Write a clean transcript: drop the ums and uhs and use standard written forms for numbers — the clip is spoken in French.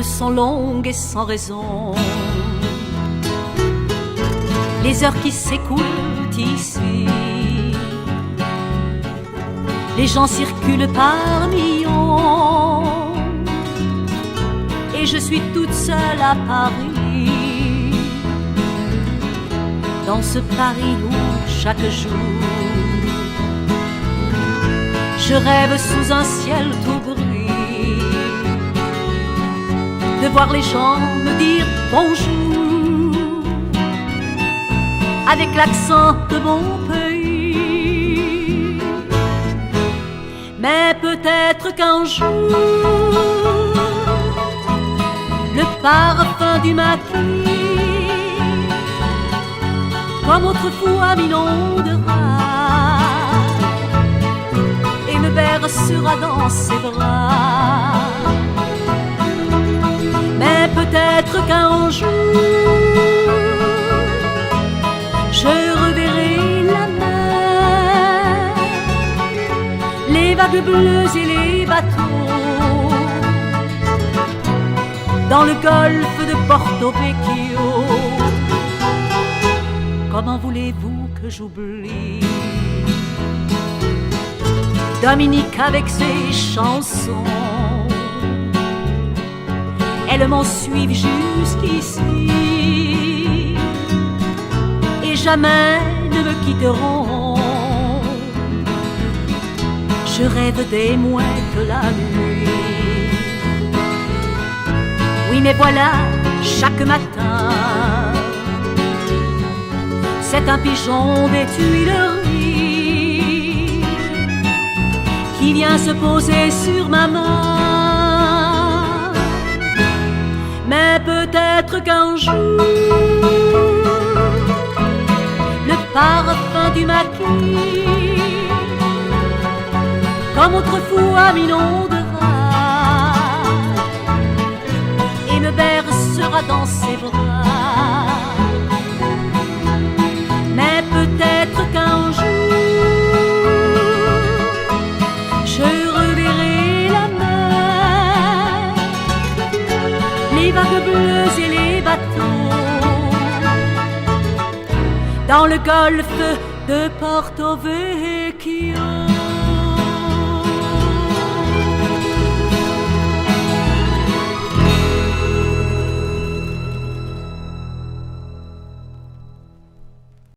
sont longues et sans raison. Les heures qui s'écoulent ici, les gens circulent par millions, et je suis toute seule à Paris, dans ce Paris où chaque jour je rêve sous un ciel tout gris, de voir les gens me dire bonjour avec l'accent de mon pays. Mais peut-être qu'un jour le parfum du maquis, comme autrefois, m'inondera et me bercera dans ses bras. Mais peut-être qu'un jour je reverrai la mer, les vagues bleues et les bateaux dans le golfe de Porto Vecchio. Comment voulez-vous que j'oublie Dominique avec ses chansons? Elles m'ont suivi jusqu'ici et jamais ne me quitteront. Je rêve des mouettes la nuit. Oui, mais voilà, chaque matin, c'est un pigeon des Tuileries qui vient se poser sur ma main. Mais peut-être qu'un jour le parfum du maquis, comme autrefois, m'inondera et me bercera dans ses bras. Mais peut-être qu'un jour je reverrai la mer, les vagues bleues et les bateaux dans le golfe de Porto Vecchio.